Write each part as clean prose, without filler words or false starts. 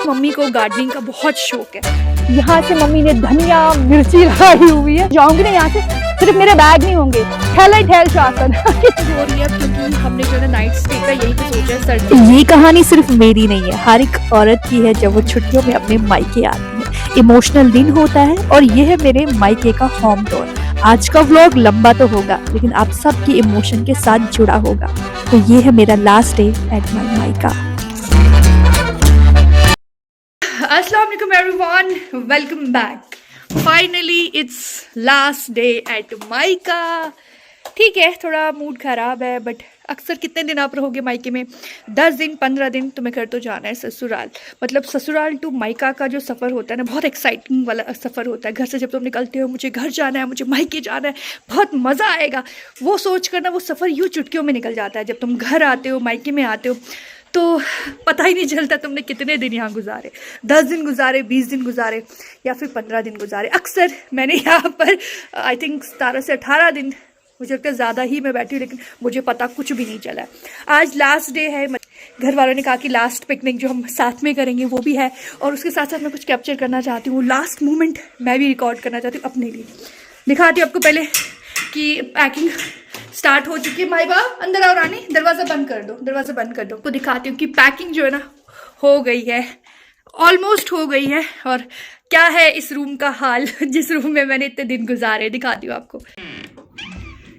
Mummy को gardening का बहुत शौक है। यहाँ से मम्मी ने धनिया मिर्ची लगाई हुई है। जाऊंगी ना यहाँ से, सिर्फ मेरे बैग नहीं होंगे, ठेला ही ठेल शासन हो रही है क्योंकि हमने जो है नाइट स्टे का यही पे सोचा है सर्दी। ये कहानी सिर्फ मेरी नहीं है, हर एक औरत की है जब वो छुट्टियों में अपने मायके आती है। इमोशनल दिन होता है और ये है मेरे मायके का होम टूर। आज का व्लॉग लंबा तो होगा लेकिन आप सबके इमोशन के साथ जुड़ा होगा। तो ये है मेरा लास्ट डे एट माय मायका। अस्सलाम वालेकुम everyone, welcome back. Finally it's last day at मायका। ठीक है, थोड़ा मूड खराब है बट अक्सर कितने दिन आप रहोगे मायके में? 10 दिन 15 दिन तुम्हें घर तो जाना है ससुराल। मतलब ससुराल टू मायका का जो सफ़र होता है ना, बहुत एक्साइटिंग वाला सफ़र होता है। घर से जब तुम निकलते हो, मुझे घर जाना है, मुझे मायके जाना है, बहुत मज़ा आएगा, वो सोच कर ना वो सफ़र यूँ चुटकियों में निकल जाता है। जब तुम घर आते हो, मायके में आते हो, तो पता ही नहीं चलता तुमने कितने दिन यहाँ गुजारे। 10 दिन गुजारे, 20 दिन गुजारे या फिर 15 दिन गुजारे। अक्सर मैंने यहाँ पर आई थिंक 17 से 18 दिन, मुझे लगता है ज़्यादा ही मैं बैठी हूँ, लेकिन मुझे पता कुछ भी नहीं चला। आज लास्ट डे है। घर वालों ने कहा कि लास्ट पिकनिक जो हम साथ में करेंगे वो भी है, और उसके साथ साथ मैं कुछ कैप्चर करना चाहती हूँ। लास्ट मोमेंट मैं भी रिकॉर्ड करना चाहती हूँ अपने लिए। दिखाती हूँ आपको पहले कि पैकिंग स्टार्ट हो चुकी है। माई बाप अंदर आओ रानी, दरवाज़ा बंद कर दो, दरवाज़ा बंद कर दो। तो दिखाती हूँ कि पैकिंग जो है ना हो गई है, ऑलमोस्ट हो गई है। और क्या है इस रूम का हाल जिस रूम में मैंने इतने दिन गुजारे, दिखाती हूँ आपको।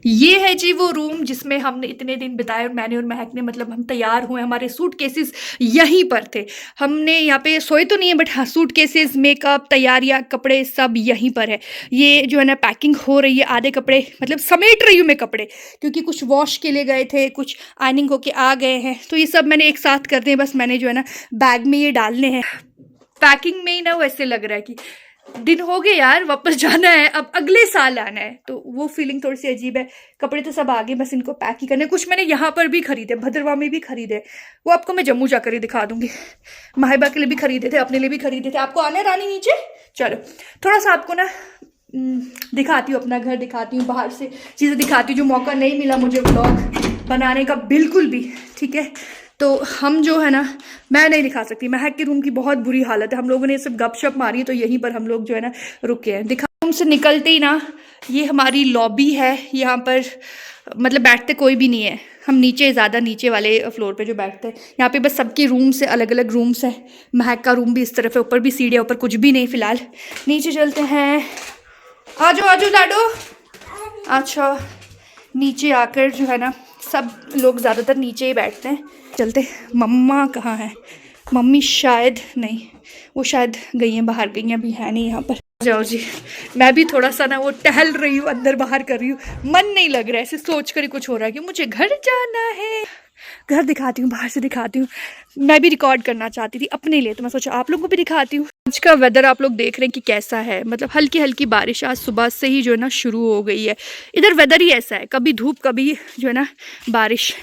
ये है जी वो रूम जिसमें हमने इतने दिन बिताए, और मैंने और महक ने, मतलब हम तैयार हुए, हमारे सूट केसेस यहीं पर थे। हमने यहाँ पे सोए तो नहीं है बट हाँ, सूट केसेस, मेकअप, तैयारियाँ, कपड़े सब यहीं पर है। ये जो है ना पैकिंग हो रही है, आधे कपड़े मतलब समेट रही हूँ मैं कपड़े, क्योंकि कुछ वॉश के लिए गए थे, कुछ आयनिंग होके आ गए हैं, तो ये सब मैंने एक साथ कर दिए। बस मैंने जो है ना बैग में ये डालने हैं। पैकिंग में ही ना वैसे लग रहा है कि दिन हो गए यार, वापस जाना है, अब अगले साल आना है, तो वो फीलिंग थोड़ी सी अजीब है। कपड़े तो सब आगे, बस इनको पैक ही करने। कुछ मैंने यहाँ पर भी खरीदे, भद्रवाह में भी खरीदे, वो आपको मैं जम्मू जाकर ही दिखा दूंगी। माहिबा के लिए भी खरीदे थे, अपने लिए भी खरीदे थे। आपको आना है रानी नीचे? चलो थोड़ा सा आपको ना दिखाती हूँ, अपना घर दिखाती हूँ, बाहर से चीज़ें दिखाती हूँ, जो मौका नहीं मिला मुझे व्लॉग बनाने का बिल्कुल भी। ठीक है, तो हम जो है ना, मैं नहीं दिखा सकती। महक के रूम की बहुत बुरी हालत है, हम लोगों ने सिर्फ गपशप मारी, तो यहीं पर हम लोग जो है ना रुके हैं। दिखा, रूम से निकलते ही ना ये हमारी लॉबी है। यहाँ पर मतलब बैठते कोई भी नहीं है, हम नीचे, ज़्यादा नीचे वाले फ्लोर पे जो बैठते हैं। यहाँ पे बस सबके रूम्स है, अलग अलग रूम्स हैं। महक का रूम भी इस तरफ है, ऊपर भी सीढ़ी है, ऊपर कुछ भी नहीं फिलहाल। नीचे चलते हैं, आ जाओ आ जाओ लाडो। अच्छा, नीचे आकर जो है ना सब लोग ज़्यादातर नीचे ही बैठते हैं। चलते। मम्मा कहाँ है? मम्मी शायद नहीं, वो शायद गई हैं बाहर, गई हैं, अभी है नहीं यहाँ पर। जाओ जी, मैं भी थोड़ा सा ना वो टहल रही हूँ, अंदर बाहर कर रही हूँ। मन नहीं लग रहा है, ऐसे सोच कर ही कुछ हो रहा है कि मुझे घर जाना है। घर दिखाती हूँ, बाहर से दिखाती हूँ। मैं भी रिकॉर्ड करना चाहती थी अपने लिए, तो मैं सोचा आप लोगों को भी दिखाती हूँ। आज का वेदर आप लोग देख रहे हैं कि कैसा है, मतलब हल्की हल्की बारिश आज सुबह से ही जो है ना शुरू हो गई है। इधर वेदर ही ऐसा है, कभी धूप कभी जो है ना बारिश।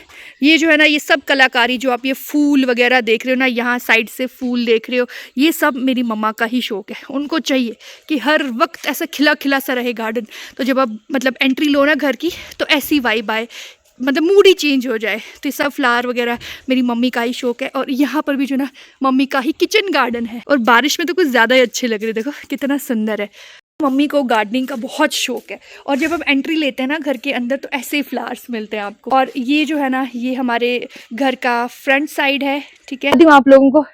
ये जो है ना, ये सब कलाकारी जो आप ये फूल वगैरह देख रहे हो ना, यहाँ साइड से फूल देख रहे हो, ये सब मेरी मम्मा का ही शौक है। उनको चाहिए कि हर वक्त ऐसा खिला खिला सा रहे गार्डन। तो जब आप मतलब एंट्री लो ना घर की, तो ऐसी वाइब आए, मतलब मूड ही चेंज हो जाए। तो ये सब फ्लावर वगैरह मेरी मम्मी का ही शौक है। और यहाँ पर भी जो ना मम्मी का ही किचन गार्डन है, और बारिश में तो कुछ ज़्यादा ही अच्छे लग रहे, देखो कितना सुंदर है। मम्मी को गार्डनिंग का बहुत शौक है, और जब हम एंट्री लेते हैं ना घर के अंदर, तो ऐसे ही फ्लावर्स मिलते हैं आपको। और ये जो है ना, ये हमारे घर का फ्रंट साइड है। ठीक है, आप लोगों को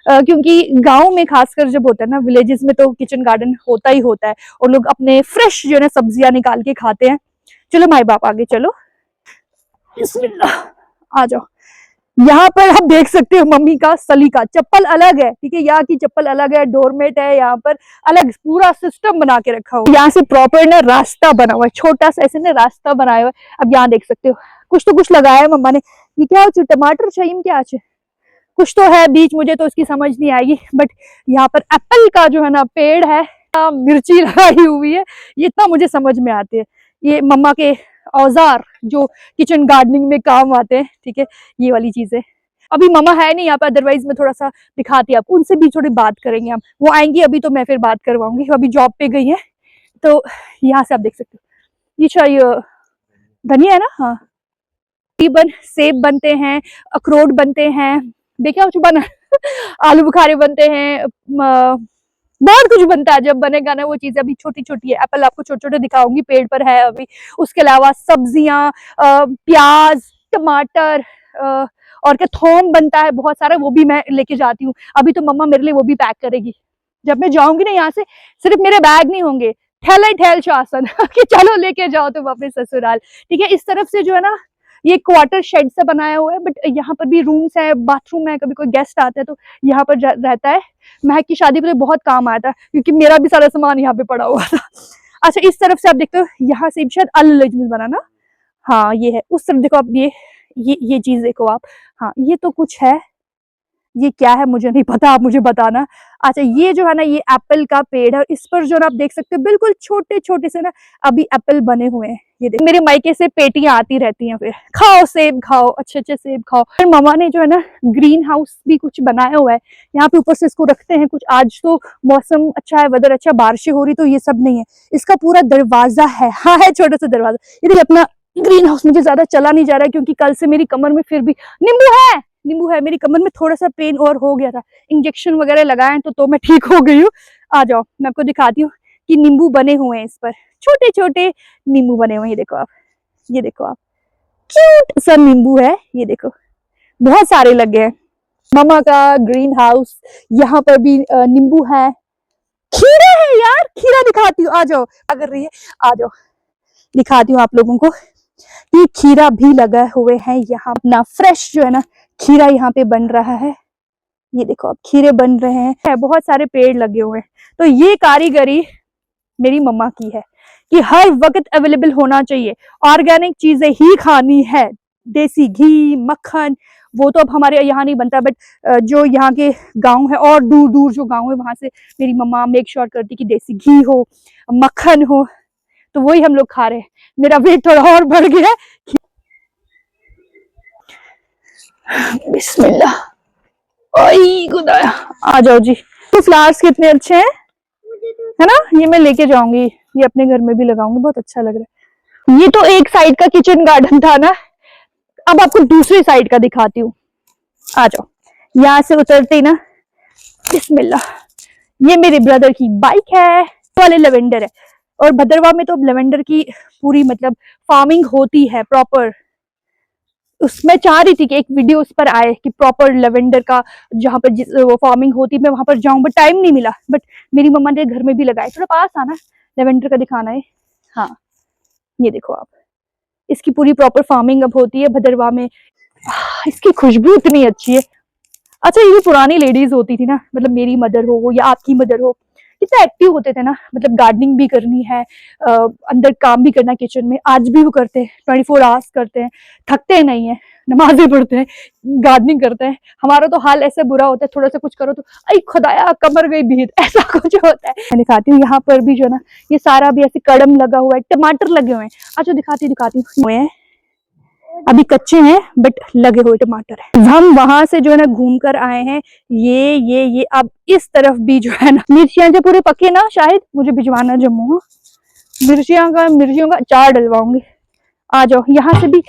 क्योंकि गांव में खासकर जब होता है ना, विलेजेस में तो किचन गार्डन होता ही होता है, और लोग अपने फ्रेश जो है ना सब्जियां निकाल के खाते हैं। चलो माई बाप आगे चलो, बिस्मिल्लाह, आ जाओ। यहाँ पर आप देख सकते हो मम्मी का सलीका, चप्पल अलग है, ठीक है, यहाँ की चप्पल अलग है, डोरमेट है, यहाँ पर अलग पूरा सिस्टम बना के रखा हुआ है। यहाँ से प्रॉपर ना रास्ता बना हुआ है, छोटा सा ऐसे ना रास्ता बनाया हुआ है। अब यहाँ देख सकते हो कुछ तो कुछ लगाया है मम्मा ने। ये क्या हो, टमाटर चाहिए क्या? कुछ तो है बीज, मुझे तो उसकी समझ नहीं आएगी। बट यहाँ पर एप्पल का जो है ना पेड़ है, मिर्ची लगाई हुई है, ये इतना मुझे समझ में आते हैं। ये मम्मा के औजार जो किचन गार्डनिंग में काम आते हैं, ठीक है, ये वाली चीजें। अभी मम्मा है नहीं यहाँ पर, अदरवाइज मैं थोड़ा सा दिखाती, आप उनसे भी थोड़ी बात करेंगे हम। वो आएंगी अभी तो मैं फिर बात करवाऊंगी, अभी जॉब पे गई है। तो यहाँ से आप देख सकते हो, ये चाहिए धनिया है ना, हाँ। सेब बनते हैं, अखरोट बनते हैं, देखा चुबाना आलू बुखारे बनते हैं, बहुत कुछ बनता है। जब बनेगा ना वो चीजें, अभी छोटी छोटी है। एप्पल आपको छोटे छोटे दिखाऊंगी, पेड़ पर है अभी। उसके अलावा सब्जियां, प्याज, टमाटर, और क्या थोम बनता है बहुत सारा, वो भी मैं लेके जाती हूँ। अभी तो मम्मा मेरे लिए वो भी पैक करेगी। जब मैं जाऊंगी ना यहाँ से, सिर्फ मेरे बैग नहीं होंगे, ठेला ही ठेल शासन कि चलो लेके जाओ तुम अपने ससुराल। ठीक है, इस तरफ से जो है ना, ये क्वार्टर शेड से बनाया हुआ है, बट यहाँ पर भी रूम्स है, बाथरूम है। कभी कोई गेस्ट आता है तो यहाँ पर रहता है। महक की शादी पे तो बहुत काम आया था, क्योंकि मेरा भी सारा सामान यहाँ पे पड़ा हुआ था। अच्छा, इस तरफ से आप देखते हो, यहाँ से शायद अल बना ना, हाँ ये है। उस तरफ देखो आप, ये चीज देखो आप। हाँ, ये तो कुछ है, ये क्या है मुझे नहीं पता, आप मुझे बताना। अच्छा, ये जो है ना, ये एप्पल का पेड़ है। इस पर जो है ना, आप देख सकते हो बिल्कुल छोटे छोटे से ना अभी एप्पल बने हुए हैं। ये देखो, मेरे मायके से पेटियां आती रहती हैं, फिर खाओ सेब खाओ, अच्छे अच्छे सेब खाओ। फिर मामा ने जो है ना ग्रीन हाउस भी कुछ बनाया हुआ है यहाँ पे, ऊपर से इसको रखते हैं कुछ। आज तो मौसम अच्छा है, वेदर अच्छा, बारिशें हो रही, तो ये सब नहीं है। इसका पूरा दरवाजा है, हाँ है छोटा सा दरवाजा। ये देखिए अपना ग्रीन हाउस। मुझे ज्यादा चला नहीं जा रहा है, क्योंकि कल से मेरी कमर में फिर भी नींबू है मेरी कमर में, थोड़ा सा पेन और हो गया था। इंजेक्शन वगैरह लगाए तो मैं ठीक हो गई हूँ। आ जाओ, मैं आपको दिखाती हूँ कि नींबू बने हुए हैं इस पर, छोटे छोटे नींबू बने हुए हैं। ये देखो आप, ये देखो आप, क्यूट सा नींबू है। ये देखो, बहुत सारे लगे हैं। मामा का ग्रीन हाउस, यहाँ पर भी नींबू है। खीरा है यार, खीरा दिखाती हूँ, आ जाओ। अगर रही है, आ जाओ, दिखाती हूँ आप लोगों को। ये खीरा भी लगा हुए हैं यहाँ, अपना फ्रेश जो है ना खीरा यहाँ पे बन रहा है। ये देखो अब खीरे बन रहे हैं, बहुत सारे पेड़ लगे हुए हैं। तो ये कारीगरी मेरी मम्मा की है कि हर वक्त अवेलेबल होना चाहिए, ऑर्गेनिक चीजें ही खानी है। देसी घी, मक्खन, वो तो अब हमारे यहाँ नहीं बनता, बट जो यहाँ के गांव है और दूर दूर जो गांव है, वहां से मेरी मम्मा मेक श्योर करती कि देसी घी हो, मक्खन हो, तो वही हम लोग खा रहे हैं। मेरा वेट थोड़ा और बढ़ गया है। बिस्मिल्लाह, ओई खुदाया, आ जाओ जी। तो फ्लावर्स कितने अच्छे हैं, है ना। ये मैं लेके जाऊंगी, ये अपने घर में भी लगाऊंगी, बहुत अच्छा लग रहा है। ये तो एक साइड का किचन गार्डन था ना, अब आपको दूसरी साइड का दिखाती हूँ। आ जाओ, यहाँ से उतरते ही ना, बिस्मिल्लाह, ये मेरे ब्रदर की बाइक है, वाले लेवेंडर है। और भद्रवाह में तो लेवेंडर की पूरी मतलब फार्मिंग होती है प्रॉपर। उसमें चाह रही थी कि एक वीडियो उस पर आए कि प्रॉपर लेवेंडर का जहाँ पर वो फार्मिंग होती है, मैं वहां पर जाऊं, बट टाइम नहीं मिला। बट मेरी मम्मा ने घर में भी लगाए, थोड़ा पास आना, लेवेंडर का दिखाना है। हाँ, ये देखो आप, इसकी पूरी प्रॉपर फार्मिंग अब होती है भद्रवाह में। इसकी खुशबू इतनी अच्छी है। अच्छा, ये जो पुरानी लेडीज होती थी ना, मतलब मेरी मदर हो या आपकी मदर हो, कितना एक्टिव होते थे ना, मतलब गार्डनिंग भी करनी है, अंदर काम भी करना किचन में, आज भी वो करते हैं, 24 आवर्स करते हैं, थकते नहीं है, नमाजें पढ़ते हैं, गार्डनिंग करते हैं। हमारा तो हाल ऐसे बुरा होता है, थोड़ा सा कुछ करो तो आई खुदाया कमर गई भीड़, ऐसा कुछ होता है। मैं दिखाती हूँ, यहाँ पर भी जो ना, ये सारा भी ऐसे कड़म लगा हुआ है, टमाटर लगे हुए हैं। अच्छा, दिखाती हूँ, अभी कच्चे हैं बट लगे हुए टमाटर है। हम वहां से जो है ना घूम कर आए हैं। ये अब इस तरफ भी जो है ना, मिर्चियां जो पूरे पके ना, शायद मुझे भिजवाना जम्मू, मिर्चियों का अचार डलवाऊंगी। आ जाओ, यहाँ से भी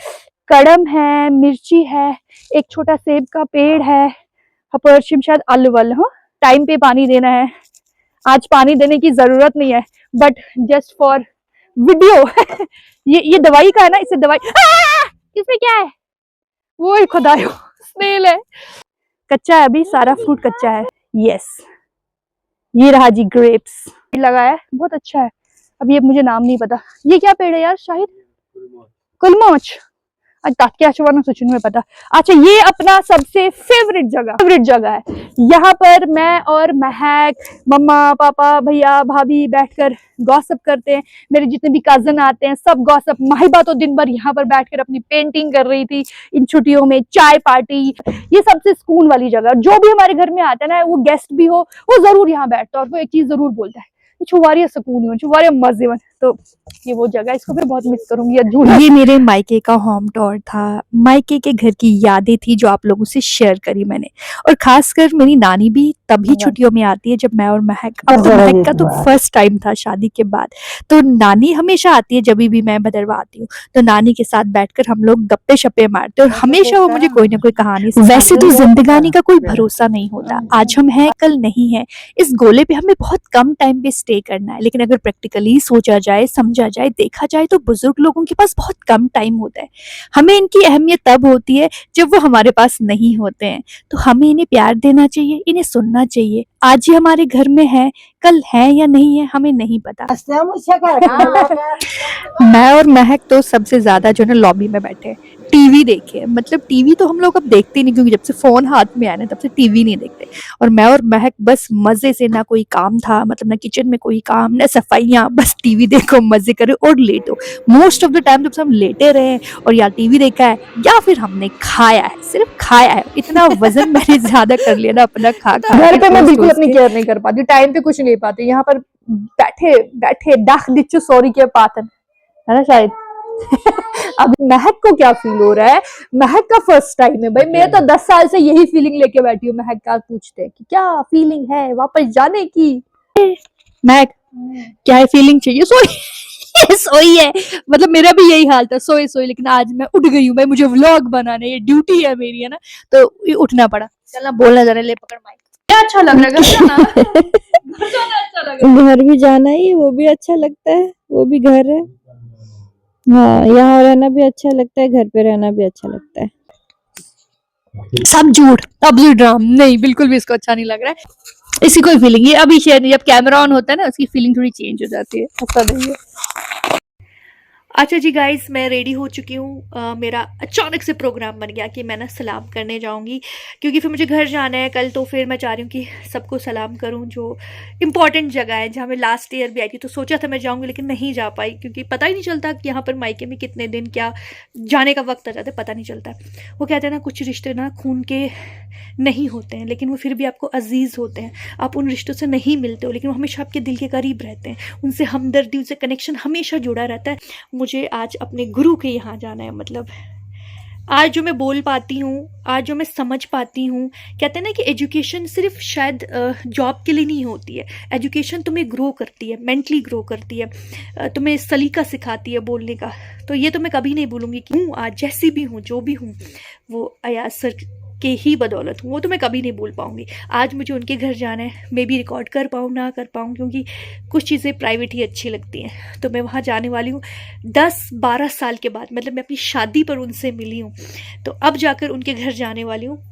कड़म है, मिर्ची है, एक छोटा सेब का पेड़ है, हपरशिम शायद अलवल। हाँ, टाइम पे पानी देना है। आज पानी देने की जरूरत नहीं है, बट जस्ट फॉर वीडियो ये दवाई का है ना, इससे दवाई इसमें क्या है, वो खुदायो स्नेल है। कच्चा है, अभी सारा फ्रूट कच्चा है। यस, ये रहा जी ग्रेप्स लगाया है, बहुत अच्छा है। अब ये मुझे नाम नहीं पता, ये क्या पेड़ है यार, शायद कुलमोच। क्या सोचने में पता। अच्छा, ये अपना सबसे फेवरेट जगह है। यहाँ पर मैं और महक, मम्मा, पापा, भैया, भाभी बैठकर गॉसिप करते हैं। मेरे जितने भी कजन आते हैं सब गॉसिप। माहिबा तो दिन भर यहाँ पर बैठकर अपनी पेंटिंग कर रही थी इन छुट्टियों में, चाय पार्टी। ये सबसे सुकून वाली जगह। जो भी हमारे घर में आता है ना, वो गेस्ट भी हो, वो जरूर यहाँ बैठता है और वो एक चीज जरूर बोलता है, छुवारिया सुकून हो, छुवारिया मजे में। तो ये वो जगह, इसको मैं बहुत मिस करूंगी। या ये मेरे मायके का होम टूर था, मायके के घर की यादें थी जो आप लोगों से शेयर करी मैंने। और खासकर मेरी नानी भी तभी छुट्टियों में आती है जब मैं और महक, अब तो महक का तो फर्स्ट टाइम था शादी के बाद, तो नानी हमेशा आती है जब भी मैं भदरवा आती हूँ। तो नानी के साथ बैठकर हम लोग गप्पे शप्पे मारते और हमेशा वो मुझे कोई ना कोई कहानी सुनाती। वैसे तो जिंदगानी का कोई भरोसा नहीं होता, आज हम हैं कल नहीं है। इस गोले पे हमें बहुत कम टाइम पे स्टे करना है, लेकिन अगर प्रैक्टिकली सोचा जाए, समझा जाए, देखा जाए तो बुजुर्ग लोगों के पास बहुत कम टाइम होता है। हमें इनकी अहमियत तब होती है जब वो हमारे पास नहीं होते हैं। तो हमें इन्हें प्यार देना चाहिए, इन्हें सुनना चाहिए। आज ये हमारे घर में है, कल है या नहीं है हमें नहीं पता। मैं और महक तो सबसे ज्यादा जो है ना लॉबी में बैठे टीवी देखे, मतलब टीवी तो हम लोग अब देखते नहीं, क्योंकि जब से फोन हाथ में आया ना तब से टीवी नहीं देखते। और मैं और महक बस मजे से, ना कोई काम था, मतलब ना किचन में कोई काम, ना सफाइयाँ, बस टीवी देखो, मजे करो और लेटो। मोस्ट ऑफ द टाइम जब हम लेटे रहे और या टीवी देखा है या फिर हमने खाया है, सिर्फ खाया है। इतना वजन मैंने ज्यादा कर लिया ना अपना खा खा। घर पे मैं बिल्कुल अपनी केयर नहीं कर पाती, टाइम पे कुछ नहीं ले पाती। यहाँ पर बैठे बैठे डाक दिच्चू सॉरी के पातन है ना शायद। अब महक को क्या फील हो रहा है, महक का फर्स्ट टाइम है भाई। मैं तो 10 साल से यही फीलिंग लेके बैठी हूँ। महक का पूछते हैं कि क्या फीलिंग है वापस जाने की। महक क्या है फीलिंग चाहिए? सोई सोई है, मतलब मेरा भी यही हाल था, सोई सोई। लेकिन आज मैं उठ गई हूँ भाई, मुझे व्लॉग बनाना है, ये ड्यूटी है मेरी, है ना, तो ये उठना पड़ा। चलना बोलना जरा, ले पकड़ माइक। क्या अच्छा लग रहा है घर जाना? घर जाना अच्छा लग रहा है। घर भी जाना ही, वो भी अच्छा लगता है, वो भी घर है। हाँ, यहाँ रहना भी अच्छा लगता है, घर पे रहना भी अच्छा लगता है। सब झूठ, अब ड्राम नहीं, बिल्कुल भी इसको अच्छा नहीं लग रहा है। इसकी कोई फीलिंग, ये अभी शेयर नहीं, जब कैमरा ऑन होता है ना उसकी फीलिंग थोड़ी चेंज हो जाती है, ऐसा नहीं है। अच्छा जी गाइस, मैं रेडी हो चुकी हूँ। मेरा अचानक से प्रोग्राम बन गया कि मैं ना सलाम करने जाऊँगी, क्योंकि फिर मुझे घर जाना है कल। तो फिर मैं चाह रही हूँ कि सबको सलाम करूँ, जो इम्पॉर्टेंट जगह है जहाँ मैं लास्ट ईयर भी आई थी। तो सोचा था मैं जाऊँगी, लेकिन नहीं जा पाई, क्योंकि पता ही नहीं चलता कि यहाँ पर मायके में कितने दिन क्या जाने का वक्त आ जाता है, पता नहीं चलता। वो कहते हैं ना, कुछ रिश्ते ना खून के नहीं होते हैं, लेकिन वो फिर भी आपको अजीज़ होते हैं। आप उन रिश्तों से नहीं मिलते हो, लेकिन वो हमेशा आपके दिल के करीब रहते हैं। उनसे हमदर्दी, उनसे कनेक्शन हमेशा जुड़ा रहता है। मुझे आज अपने गुरु के यहाँ जाना है, मतलब आज जो मैं बोल पाती हूँ, आज जो मैं समझ पाती हूँ। कहते हैं ना कि एजुकेशन सिर्फ शायद जॉब के लिए नहीं होती है। एजुकेशन तुम्हें ग्रो करती है, मेंटली ग्रो करती है, तुम्हें सलीका सिखाती है बोलने का। तो ये तो मैं कभी नहीं भूलूंगी कि हूँ आज जैसी भी हूँ, जो भी हूँ, वो अयाज सर के ही बदौलत हूँ। वो तो मैं कभी नहीं भूल पाऊँगी। आज मुझे उनके घर जाना है, मे भी रिकॉर्ड कर पाऊँ ना कर पाऊँ, क्योंकि कुछ चीज़ें प्राइवेट ही अच्छी लगती हैं। तो मैं वहाँ जाने वाली हूँ 10-12 साल के बाद, मतलब मैं अपनी शादी पर उनसे मिली हूँ, तो अब जाकर उनके घर जाने वाली हूँ।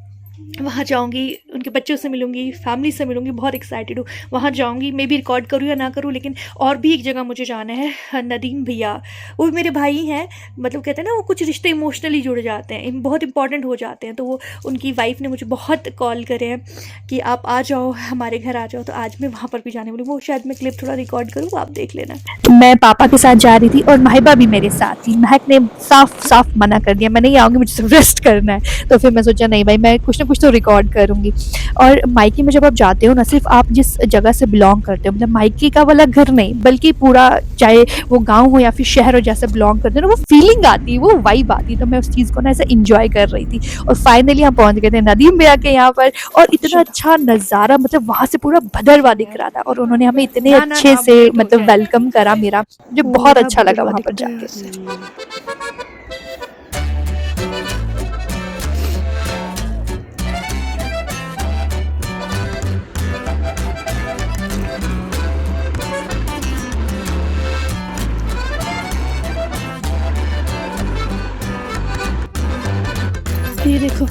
वहाँ जाऊँगी, उनके बच्चों से मिलूँगी, फैमिली से मिलूँगी, बहुत एक्साइटेड हूँ। वहाँ जाऊँगी, मे भी रिकॉर्ड करूँ या ना करूँ, लेकिन और भी एक जगह मुझे जाना है। नदीम भैया, वो मेरे भाई हैं, मतलब कहते हैं ना, वो कुछ रिश्ते इमोशनली जुड़ जाते हैं, बहुत इंपॉर्टेंट हो जाते हैं। तो वो, उनकी वाइफ ने मुझे बहुत कॉल करे हैं कि आप आ जाओ, हमारे घर आ जाओ। तो आज मैं वहाँ पर भी जाने वाली हूँ। वो शायद मैं क्लिप थोड़ा रिकॉर्ड करूँ, आप देख लेना। मैं पापा के साथ जा रही थी और माहिबा भी मेरे साथ थी। महक ने साफ साफ मना कर दिया, मैं नहीं आऊँगी, मुझे सिर्फ रेस्ट करना है। तो फिर मैं सोचा नहीं भाई, मैं कुछ ना कुछ तो रिकॉर्ड करूँगी। और मायके में जब आप जाते हो ना, सिर्फ आप जिस जगह से बिलोंग करते हो, मतलब मायके का वाला घर नहीं, बल्कि पूरा, चाहे वो गाँव हो या फिर शहर हो, जैसे बिलोंग करते हो ना, वो फीलिंग आती है, वो वाइब आती है। तो मैं उस चीज़ को ना ऐसे इंजॉय कर रही थी। और फाइनली हम पहुँच गए थे नदीम भैया के यहाँ पर, और इतना अच्छा नज़ारा, मतलब वहाँ से पूरा भदरवा दिख रहा था। और उन्होंने हमें इतने अच्छे से मतलब वेलकम करा मेरा, मुझे बहुत अच्छा लगा वहाँ पर जाके। ये देखो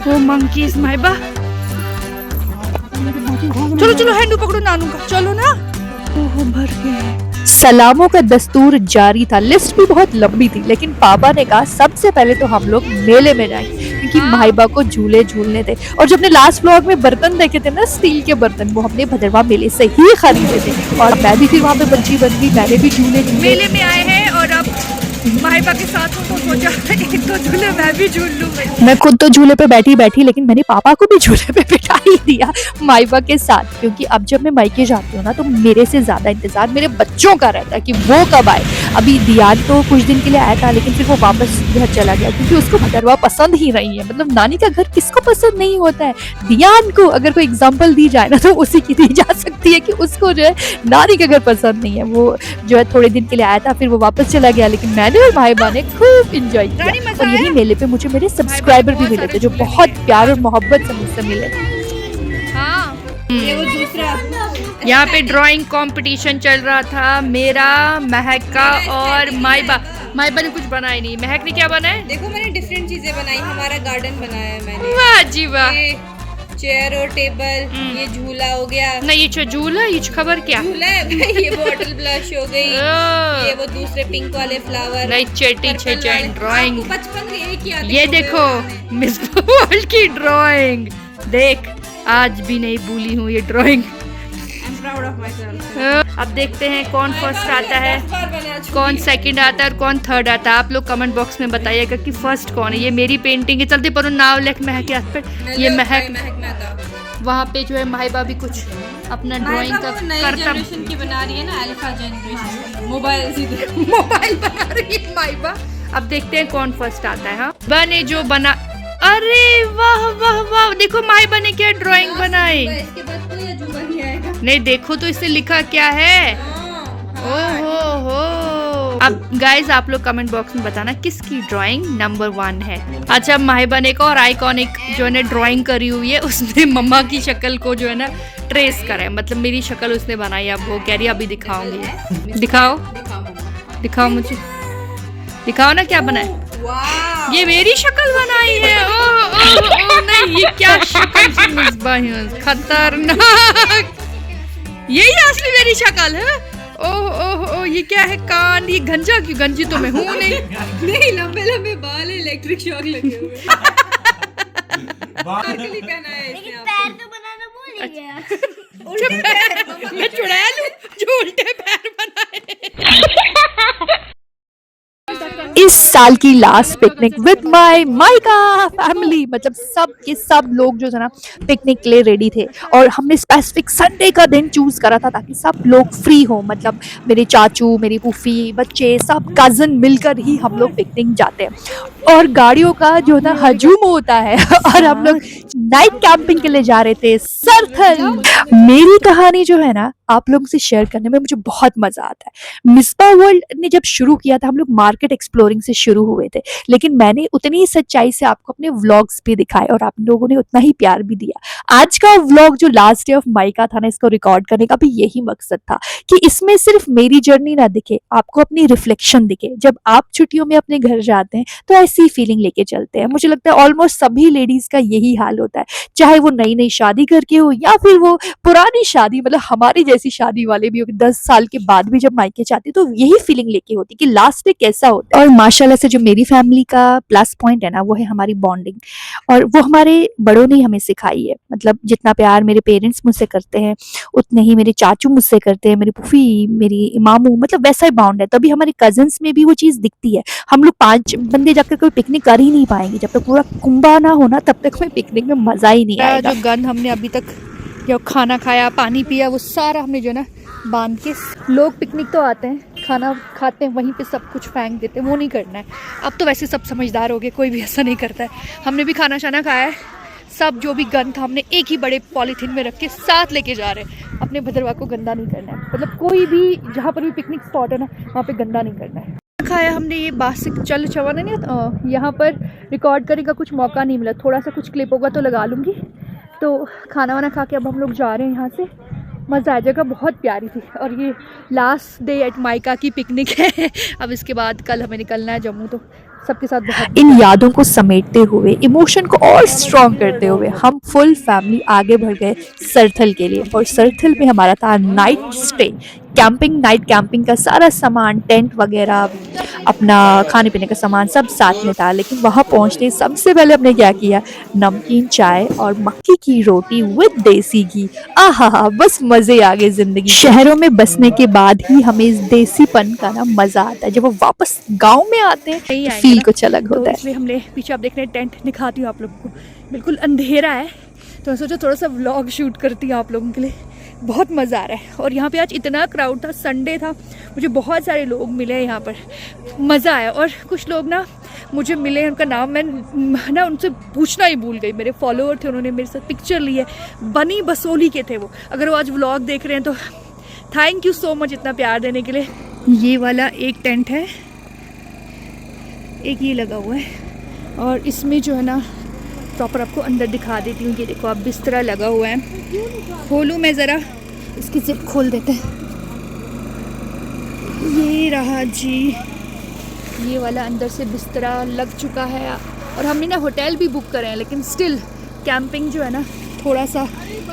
वो मंकीज माइबा। चलो चलो, हैंडू पकड़ो नानू का, चलो ना। ओह भर गए। सलामों का दस्तूर जारी था। लिस्ट भी बहुत लंबी थी, लेकिन पापा ने कहा सबसे पहले तो हम लोग मेले में जाएंगे, क्योंकि माहिबा को झूले झूलने थे। और जो अपने लास्ट व्लॉग में बर्तन देखे थे ना, स्टील के बर्तन, वो हमने भदरवा मेले से ही खरीदे थे। और मैं भी फिर वहाँ पे बच्ची बन गई, मैंने भी झूले झूले। मेले में आए हैं और अब माहिबा के साथ हूँ तो सोचा एक दो झूले मैं भी झूल लूँ। मैं खुद तो झूले पे बैठी लेकिन मैंने पापा को भी झूले पे बिठा ही दिया माइबा के साथ, क्योंकि अब जब मैं मायके जाती हूँ ना तो मेरे से ज्यादा इंतजार मेरे बच्चों का रहता है कि वो कब आए। अभी दियान तो कुछ दिन के लिए आया था लेकिन फिर वो वापस घर चला गया क्योंकि उसको भदरवा पसंद ही नहीं है। मतलब नानी का घर किसको पसंद नहीं होता है। दियान को अगर कोई एग्जाम्पल दी जाए ना तो उसी की दी जा सकती है कि उसको जो है नानी का घर पसंद नहीं है। वो जो है थोड़े दिन के लिए आया था फिर वो वापस चला गया, लेकिन मैंने और माहिबा ने खूब इंजॉय रानी, किया। मजा और यही आया? मेले पे मुझे मेरे सब्सक्राइबर भी मिले थे जो बहुत प्यार और मोहब्बत से मुझसे मिले। हाँ, ये वो दूसरा यहाँ पे ड्राइंग कंपटीशन चल रहा था मेरा, महक का और माहिबा। माहिबा ने कुछ बनाया नहीं, महक ने क्या बनाया? देखो मैंने डिफरेंट चीजें बनाई, हमारा गार्डन बनाया है मैंने। वाह जी वाह। ये चेयर और टेबल, ये झूला हो गया। नहीं ये झूला, ये खबर क्या? झूला है भाई, ये बॉटल ब्लश हो गई, ये वो दूसरे पिंक वाले फ्लावर। नहीं चेटी छे ड्राइंग। बचपन में यही किया। ये देखो मिस वर्ल्ड की ड्राइंग देख, आज भी नहीं भूली हूँ ये drawing. Proud of my self. अब देखते हैं कौन फर्स्ट आता है, कौन सेकंड आता है और कौन थर्ड आता है। आप लोग कमेंट बॉक्स में बताइएगा कि फर्स्ट कौन है। ये मेरी पेंटिंग है, चलते पर नाव लेख महक के हाथ पर। ये महक, वहाँ पे जो है माहिबा भी कुछ अपना ड्राइंग का करता जनरेशन की बना रही है ना, अल्फा जनरेशन। मोबाइल सीधे मोबाइल बना रही है माहिबा। अब देखते हैं कौन फर्स्ट आता है। हाँ बने जो बना, अरे वाह वाह वाह, देखो माहिबा ने क्या ड्राइंग बनाई। इसके बाद कोई अजूबा नहीं आएगा। नहीं देखो तो इससे लिखा क्या है। ओहो हो। अब गाइज आप लोग कमेंट बॉक्स में बताना किसकी ड्राइंग नंबर 1 है। अच्छा माहिबा ने एक और आइकॉनिक जो है ना ड्राइंग करी हुई है, उसने मम्मा की शक्ल को जो है ना ट्रेस करा है। मतलब मेरी शक्ल उसने बनाई। अब वो कह रही है अभी दिखाऊंगी। दिखाओ दिखाओ मुझे, दिखाओ ना क्या बनाए। ये मेरी शक्ल बनाई है। ओ नहीं, ये क्या शक्ल, खतरनाक। यही असली मेरी शक्ल है। ओह ये क्या है, कान, ये गंजा क्यों? गंजी तो मैं हूँ नहीं। नहीं, लंबे लंबे बाल है, इलेक्ट्रिक शॉक लगे हुए हैं। स्पार्कली पहना है इसने। पैर तो बनाना भूल ही गया। उल्टे पैर मैं चुड़ा लूं जो उल्टे पैर बनाए। इस साल की last picnic with my mica family, मतलब सब के सब लोग जो है ना पिकनिक के लिए रेडी थे और हमने स्पेसिफिक संडे का दिन चूज करा था ताकि सब लोग फ्री हो। मतलब मेरे चाचू, मेरी फूफी, बच्चे, सब कजन मिलकर ही हम लोग पिकनिक जाते हैं। और गाड़ियों का जो ना हजूम होता है और हम लोग नाइट कैंपिंग के लिए जा रहे थे सरथल। मेरी कहानी जो है ना आप लोगों से शेयर करने में मुझे बहुत मजा आता है। मिस्बा वर्ल्ड ने जब शुरू किया था हम लोग मार्केट एक्सप्लोरिंग से शुरू हुए थे, लेकिन मैंने उतनी ही सच्चाई से आपको अपने व्लॉग्स भी दिखाए और आप लोगों ने उतना ही प्यार भी दिया। आज का व्लॉग जो लास्ट डे ऑफ माइका था ना, इसको रिकॉर्ड करने का भी यही मकसद था कि इसमें सिर्फ मेरी जर्नी ना दिखे, आपको अपनी रिफ्लेक्शन दिखे। जब आप छुट्टियों में अपने घर जाते हैं तो ऐसी फीलिंग लेके चलते हैं। मुझे लगता है ऑलमोस्ट सभी लेडीज का यही हाल होता है, चाहे वो नई नई शादी करके हो या फिर वो पुरानी शादी, मतलब हमारी जैसी शादी वाले भी हो 10 साल के बाद भी जब मायके जाते तो यही फीलिंग लेके होती कि लास्ट डे कैसा होता है। और माशाल्लाह से जो मेरी फैमिली का प्लस पॉइंट है ना वो है हमारी बॉन्डिंग, और वो हमारे बड़ों ने हमें सिखाई है। मतलब जितना प्यार मेरे पेरेंट्स मुझसे करते हैं उतने ही मेरे चाचू मुझसे करते हैं, मेरी फूफी, मेरी मामू, मतलब वैसा ही बाउंड है। तभी हमारे कजन्स में भी वो चीज़ दिखती है। हम लोग 5 बंदे जाकर कोई पिकनिक कर ही नहीं पाएंगे जब तक पूरा कुंभा ना होना, तब तक हमें पिकनिक में मजा ही नहीं आएगा। जो गंद हमने अभी तक जो खाना खाया, पानी पिया, वो सारा हमने जो ना बांध के। लोग पिकनिक तो आते हैं, खाना खाते हैं, वहीं पे सब कुछ फेंक देते हैं, वो नहीं करना है। अब तो वैसे सब समझदार हो गए, कोई भी ऐसा नहीं करता है। हमने भी खाना शाना खाया है, सब जो भी गंद था हमने एक ही बड़े पॉलीथीन में रख के साथ लेके जा रहे हैं। अपने भद्रवा को गंदा नहीं करना है। मतलब कोई भी जहाँ पर भी पिकनिक स्पॉट है ना वहाँ पे गंदा नहीं करना है। खाया हमने ये बासिक चल चवाना नहीं, यहाँ पर रिकॉर्ड करने का कुछ मौका नहीं मिला। थोड़ा सा कुछ क्लिप होगा तो लगा लूँगी। तो खाना वाना खा के अब हम लोग जा रहे हैं यहाँ से। मज़ा आ, जगह बहुत प्यारी थी। और ये लास्ट डे एट माइका की पिकनिक है। अब इसके बाद कल हमें निकलना है जम्मू, तो सबके साथ बहुत इन यादों को समेटते हुए, इमोशन को और स्ट्रॉन्ग करते हुए हम फुल फैमिली आगे बढ़ गए सरथल के लिए। और सरथल में हमारा था night stay camping, night camping का सारा सामान, टेंट वगैरह, अपना खाने पीने का सामान सब साथ में था। लेकिन वहाँ पहुँचते सबसे पहले हमने क्या किया, नमकीन चाय और मक्की की रोटी विद देसी घी। आहा, बस मजे आ गए जिंदगी। शहरों में बसने के बाद ही हमें इस देसीपन का ना मजा आता है। जब वो वापस गांव में आते हैं नहीं तो आएंगे फील ना, कुछ अलग तो होता है। इसलिए हमने पीछे आप देख रहे हैं टेंट, दिखाती हूँ आप लोगों को, बिल्कुल अंधेरा है, तो मैं सोचा थोड़ा सा व्लॉग शूट करती हूँ आप लोगों के लिए। बहुत मज़ा आ रहा है और यहाँ पे आज इतना क्राउड था, संडे था, मुझे बहुत सारे लोग मिले यहाँ पर, मज़ा आया। और कुछ लोग ना मुझे मिले, उनका नाम मैं ना उनसे पूछना ही भूल गई, मेरे फॉलोअर थे, उन्होंने मेरे साथ पिक्चर ली है, बनी बसोली के थे वो। अगर वो आज व्लॉग देख रहे हैं तो थैंक यू सो मच इतना प्यार देने के लिए। ये वाला एक टेंट है, एक ये लगा हुआ है, और इसमें जो है ना प्रॉपर आपको अंदर दिखा देती हूँ। ये देखो आप, बिस्तरा लगा हुआ है। खोलूँ मैं ज़रा, इसकी जिप खोल देते हैं। ये रहा जी, ये वाला अंदर से बिस्तरा लग चुका है। और हमने ना होटल भी बुक करे हैं, लेकिन स्टिल कैंपिंग जो है ना थोड़ा सा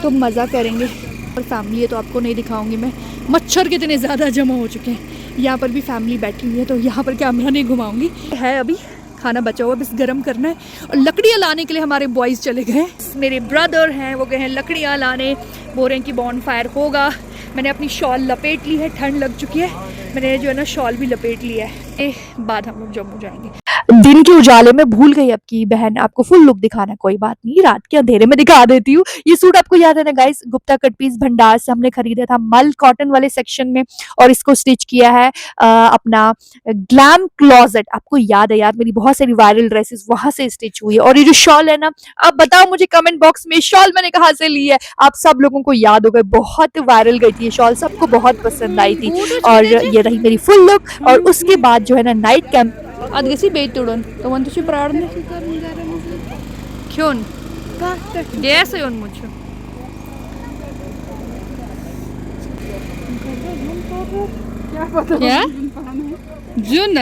तो मज़ा करेंगे। और फैमिली है तो आपको नहीं दिखाऊंगी मैं, मच्छर कितने ज़्यादा जमा हो चुके हैं। यहाँ पर भी फैमिली बैठी हुई है, तो यहाँ पर कैमरा नहीं घुमाऊंगी। है अभी खाना बचा हुआ, बस गर्म करना है। और लकड़ियाँ लाने के लिए हमारे बॉयज़ चले गए, मेरे ब्रदर हैं वो गए हैं लकड़ियाँ लाने, बोल रहे हैं कि बॉनफायर होगा। मैंने अपनी शॉल लपेट ली है, ठंड लग चुकी है, मैंने जो है ना शॉल भी लपेट लिया है। बाद हम लोग जम्मू जाएंगे। दिन के उजाले में भूल गई अब की बहन आपको फुल लुक दिखाना, कोई बात नहीं, रात के अंधेरे में दिखा देती हूँ। ये सूट आपको याद है ना गाइस, गुप्ता कट पीस भंडार से हमने खरीदा था, मल कॉटन वाले सेक्शन में, और इसको स्टिच किया है अपना ग्लैम क्लॉजेट। आपको याद है यार, मेरी बहुत सारी वायरल ड्रेसेस वहां से स्टिच हुई है। और ये जो शॉल है ना, आप बताओ मुझे कमेंट बॉक्स में, शॉल मैंने कहाँ से ली है। आप सब लोगों को याद होगा, बहुत वायरल गई थी ये शॉल, सबको बहुत पसंद आई थी। और ये रही मेरी फुल लुक। और उसके बाद जो है ना नाइट कैंप ಅದು ಗಸಿ ಬೇಯ್ತುಡೋನ್ ತಗೊಂಡು ಪ್ರಾರ್ನೆ ಕ್ಯೂನ್ ಗ್ಯಾಸ್ ಯೋನ್ ಮುಚ್ಚು क्या जून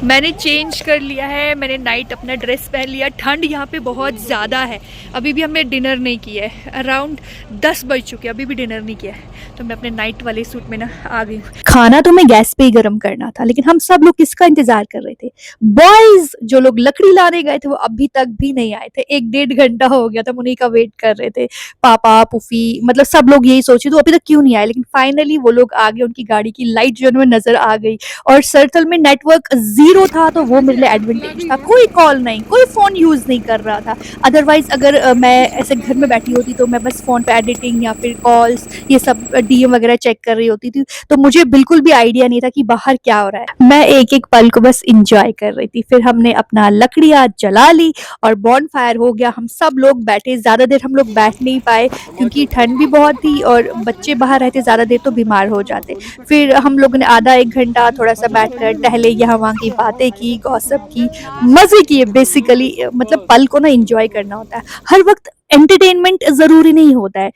मैंने चेंज कर लिया है, मैंने नाइट अपना ड्रेस पहन लिया। ठंड यहाँ पे बहुत ज़्यादा है, अभी भी हमने डिनर नहीं किया है, अराउंड 10 बज चुके हैं, अभी भी डिनर नहीं किया है, तो मैं अपने नाइट वाले सूट में ना आ गई हूँ। खाना तो मैं गैस पे ही गर्म करना था, लेकिन हम सब लोग किसका इंतजार कर रहे थे, बॉयज जो लोग लकड़ी लाने गए थे वो अभी तक भी नहीं आए थे। 1-1.5 घंटा हो गया था, उन्हीं का वेट कर रहे थे, पापा पुफी, मतलब सब लोग यही सोचे तो अभी तक क्यों नहीं आए। लेकिन फाइनली वो लोग आ गए, उनकी गाड़ी की लाइट जो है नजर आ गई। और सर्कल में नेटवर्क 0 था, तो वो मेरे लिए एडवांटेज था, कोई कॉल नहीं, कोई फोन यूज नहीं कर रहा था। अदरवाइज अगर मैं ऐसे घर में बैठी होती तो मैं बस फोन पे एडिटिंग या फिर कॉल्स ये सब डीएम वगैरह चेक कर रही होती थी, तो मुझे बिल्कुल भी आइडिया नहीं था कि बाहर क्या हो रहा है। मैं एक एक पल को बस इंजॉय कर रही थी। फिर हमने अपना लकड़ियाँ जला ली और बॉन फायर हो गया, हम सब लोग बैठे। ज्यादा देर हम लोग बैठ नहीं पाए क्योंकि ठंड भी बहुत थी और बच्चे बाहर रहते ज्यादा देर तो बीमार हो जाते। फिर हम लोग ने आधा 1 घंटा थोड़ा सा बैठकर टहले, यहाँ वहाँ की बातें की, गॉसिप की, मजे किए। बेसिकली मतलब पल को ना एंजॉय करना होता है, हर वक्त एंटरटेनमेंट जरूरी नहीं होता है,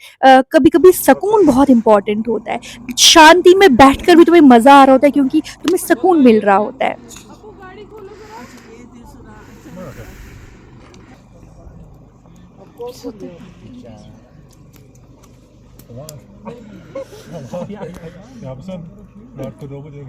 कभी कभी सुकून बहुत इंपॉर्टेंट होता है। शांति में बैठकर भी तुम्हें मजा आ रहा होता है क्योंकि तुम्हें सुकून मिल रहा होता है। रात को 2 बजे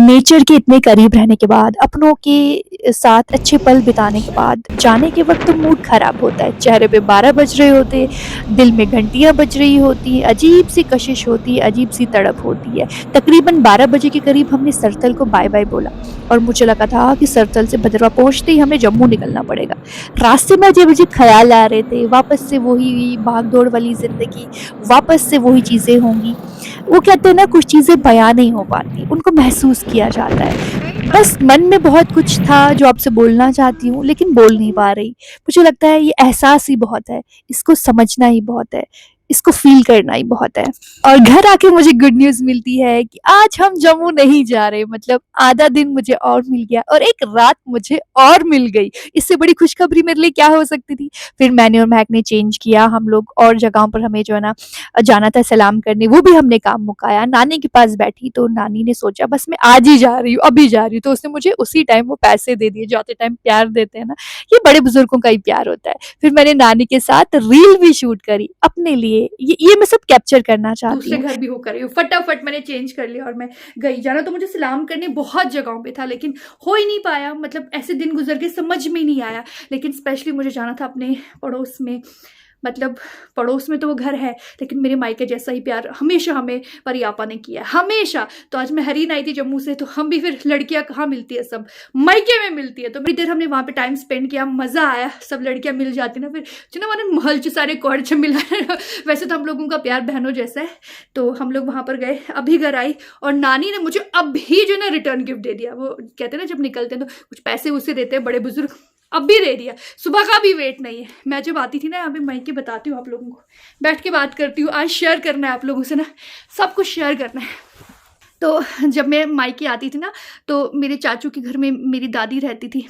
नेचर के इतने करीब रहने के बाद, अपनों के साथ अच्छे पल बिताने के बाद जाने के वक्त तो मूड ख़राब होता है। चेहरे पे 12 बज रहे होते, दिल में घंटियाँ बज रही होती, अजीब सी कशिश होती, अजीब सी तड़प होती है। तकरीबन 12 बजे के करीब हमने सरथल को बाय बाय बोला और मुझे लगा था कि सरथल से भद्रवा पहुँचते ही हमें जम्मू निकलना पड़ेगा। रास्ते में अजीब अजीब ख्याल आ रहे थे, वापस से वही भाग दौड़ वाली ज़िंदगी, वापस से वही चीज़ें होंगी। वो कहते हैं ना, कुछ चीज़ें बयां नहीं हो पाती, उनको महसूस किया जाता है। बस मन में बहुत कुछ था जो आपसे बोलना चाहती हूँ, लेकिन बोल नहीं पा रही। मुझे लगता है ये एहसास ही बहुत है, इसको समझना ही बहुत है, इसको फील करना ही बहुत है। और घर आके मुझे गुड न्यूज़ मिलती है कि आज हम जम्मू नहीं जा रहे। मतलब आधा दिन मुझे और मिल गया और एक रात मुझे और मिल गई। इससे बड़ी खुशखबरी मेरे लिए क्या हो सकती थी। फिर मैंने और महक ने चेंज किया, हम लोग और जगहों पर हमें जो है ना जाना था सलाम करने, वो भी हमने काम मुकाया। नानी के पास बैठी तो नानी ने सोचा बस मैं आज ही जा रही हूँ, अभी जा रही हूँ, तो उसने मुझे उसी टाइम वो पैसे दे दिए। जाते टाइम प्यार देते हैं ना, ये बड़े बुजुर्गों का ही प्यार होता है। फिर मैंने नानी के साथ रील भी शूट करी अपने लिए। ये मैं सब कैप्चर करना चाहती दूसरे हूँ। घर भी होकर रही हूँ, फटाफट मैंने चेंज कर लिया और मैं गई। जाना तो मुझे सलाम करने बहुत जगहों पे था, लेकिन हो ही नहीं पाया। मतलब ऐसे दिन गुजर के समझ में ही नहीं आया। लेकिन स्पेशली मुझे जाना था अपने पड़ोस में। मतलब पड़ोस में तो वो घर है, लेकिन मेरे मायके जैसा ही प्यार हमेशा हमें परियापा ने किया है, हमेशा। तो आज मैं हरीन आई थी जम्मू से, तो हम भी फिर लड़कियां कहाँ मिलती है, सब मायके में मिलती है। तो बड़ी देर हमने वहाँ पे टाइम स्पेंड किया, मज़ा आया। सब लड़कियां मिल जाती ना, फिर जो ना मैंने महल च सारे कौड़ च मिला। वैसे तो हम लोगों का प्यार बहनों जैसा है। तो हम लोग वहाँ पर गए, अभी घर आई और नानी ने मुझे अभी जो ना रिटर्न गिफ्ट दे दिया। वो कहते हैं ना जब निकलते हैं तो कुछ पैसे उसे देते हैं बड़े बुजुर्ग, अब भी दे दिया। सुबह का भी वेट नहीं है। मैं जब आती थी ना यहाँ पे मायके, बताती हूँ आप लोगों को, बैठ के बात करती हूँ। आज शेयर करना है आप लोगों से ना, सब कुछ शेयर करना है। तो जब मैं मायके आती थी ना, तो मेरे चाचू के घर में मेरी दादी रहती थी।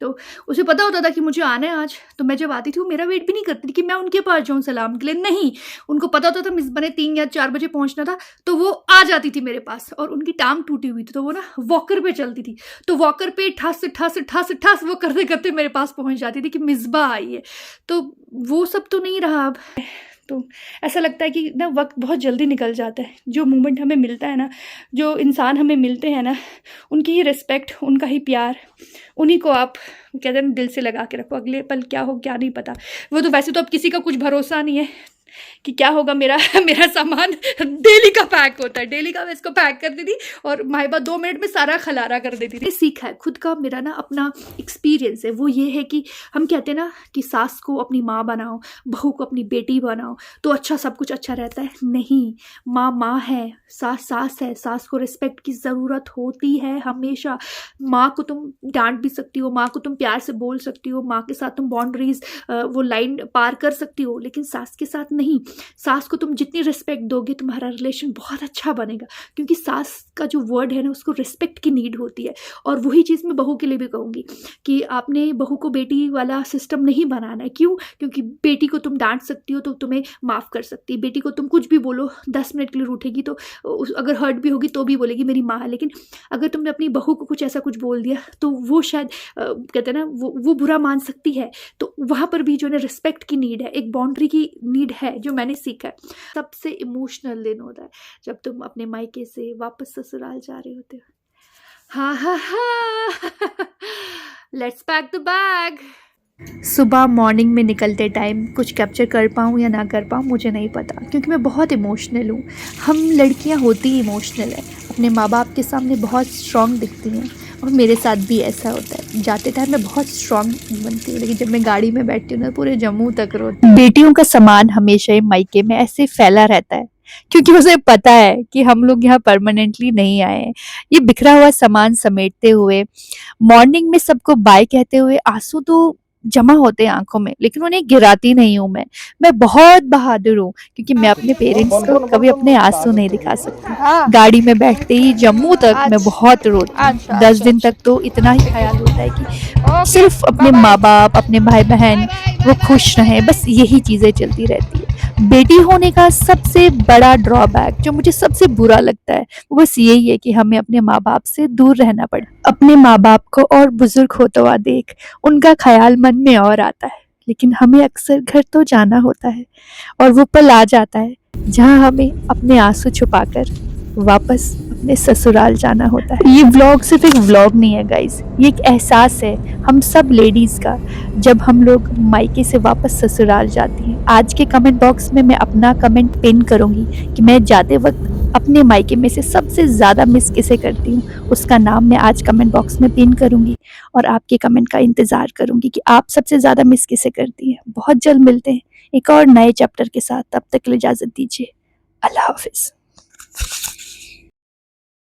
तो उसे पता होता था कि मुझे आना है आज। तो मैं जब आती थी वो मेरा वेट भी नहीं करती थी कि मैं उनके पास जाऊँ सलाम के लिए, नहीं। उनको पता होता था मिसबा ने 3 या 4 बजे पहुँचना था, तो वो आ जाती थी मेरे पास। और उनकी टांग टूटी हुई थी, तो वो ना वॉकर पे चलती थी, तो वॉकर पे ठस ठस ठस ठस वो करते करते मेरे पास पहुँच जाती थी कि मिसबा आई है। तो वो सब तो नहीं रहा अब। तो ऐसा लगता है कि ना वक्त बहुत जल्दी निकल जाता है। जो मोमेंट हमें मिलता है ना, जो इंसान हमें मिलते हैं ना, उनकी ही रिस्पेक्ट, उनका ही प्यार, उन्हीं को आप कहते हैं ना दिल से लगा के रखो। अगले पल क्या हो क्या नहीं पता। वो तो वैसे तो अब किसी का कुछ भरोसा नहीं है कि क्या होगा। मेरा सामान डेली का पैक होता है, डेली का मैं इसको पैक करती थी और माहिबा 2 मिनट में सारा खलारा कर देती थी। सीखा है खुद का, मेरा ना अपना एक्सपीरियंस है। वो ये है कि हम कहते हैं ना कि सास को अपनी माँ बनाओ, बहू को अपनी बेटी बनाओ, तो अच्छा सब कुछ अच्छा रहता है। नहीं, माँ माँ है, सास सास है। सास को रिस्पेक्ट की ज़रूरत होती है हमेशा। माँ को तुम डांट भी सकती हो, माँ को तुम प्यार से बोल सकती हो, माँ के साथ तुम बाउंड्रीज वो लाइन पार कर सकती हो, लेकिन सास के साथ नहीं। सास को तुम जितनी रिस्पेक्ट दोगे, तुम्हारा रिलेशन बहुत अच्छा बनेगा। क्योंकि सास का जो वर्ड है ना, उसको रिस्पेक्ट की नीड होती है। और वही चीज़ मैं बहू के लिए भी कहूँगी कि आपने बहू को बेटी वाला सिस्टम नहीं बनाना है। क्यों? क्योंकि बेटी को तुम डांट सकती हो तो तुम्हें माफ़ कर सकती है। बेटी को तुम कुछ भी बोलो, 10 मिनट के लिए रूठेगी तो अगर हर्ट भी होगी तो भी बोलेगी मेरी माँ है। लेकिन अगर तुमने अपनी बहू को कुछ ऐसा कुछ बोल दिया तो वो शायद कहते हैं ना वो बुरा मान सकती है। तो वहाँ पर भी जो है रिस्पेक्ट की नीड है, एक बाउंड्री की नीड है, जो मैंने सीखा है। सबसे इमोशनल दिन होता है जब तुम अपने मायके से वापस ससुराल जा रहे होते हो। हाँ हाँ हाँ, लेट्स पैक द बैग। सुबह मॉर्निंग में निकलते टाइम कुछ कैप्चर कर पाऊँ या ना कर पाऊँ मुझे नहीं पता, क्योंकि मैं बहुत इमोशनल हूँ। हम लड़कियाँ होती ही इमोशनल है, अपने माँ बाप के सामने बहुत स्ट्रॉन्ग दिखती हैं और मेरे साथ भी ऐसा होता है। जाते टाइम मैं बहुत स्ट्रॉन्ग बनती हूँ, लेकिन जब मैं गाड़ी में बैठती हूँ ना, पूरे जम्मू तक रोती। बेटियों का सामान हमेशा ही मायके में ऐसे फैला रहता है, क्योंकि उसे पता है कि हम लोग यहाँ परमानेंटली नहीं आए हैं। ये बिखरा हुआ सामान समेटते हुए, मॉर्निंग में सबको बाय कहते हुए, आंसू तो जमा होते हैं आंखों में, लेकिन उन्हें गिराती नहीं हूँ मैं बहुत बहादुर हूँ, क्योंकि मैं अपने पेरेंट्स को कभी अपने आंसू नहीं दिखा सकती। गाड़ी में बैठते ही जम्मू तक मैं बहुत रोती। 10 दिन तक तो इतना ही ख्याल होता है कि सिर्फ अपने माँ बाप, अपने भाई बहन वो खुश रहें, बस यही चीज़ें चलती रहती है। बेटी होने का सबसे बड़ा ड्रॉबैक जो मुझे सबसे बुरा लगता है वो बस यही है कि हमें अपने माँ बाप से दूर रहना पड़े। अपने माँ बाप को और बुजुर्ग होता हुआ देख उनका ख्याल मन में और आता है, लेकिन हमें अक्सर घर तो जाना होता है और वो पल आ जाता है जहाँ हमें अपने आंसू छुपाकर वापस अपने ससुराल जाना होता है। ये व्लॉग सिर्फ एक व्लॉग नहीं है गाइज, ये एक एहसास है हम सब लेडीज़ का जब हम लोग मायके से वापस ससुराल जाती हैं। आज के कमेंट बॉक्स में मैं अपना कमेंट पिन करूँगी कि मैं जाते वक्त अपने मायके में से सबसे ज़्यादा मिस किसे करती हूँ, उसका नाम मैं आज कमेंट बॉक्स में पिन करूँगी और आपके कमेंट का इंतज़ार करूँगी कि आप सबसे ज़्यादा मिस किसे करती हैं। बहुत जल्द मिलते हैं एक और नए चैप्टर के साथ, तब तक के लिए इजाज़त दीजिए। अल्लाह हाफिज़।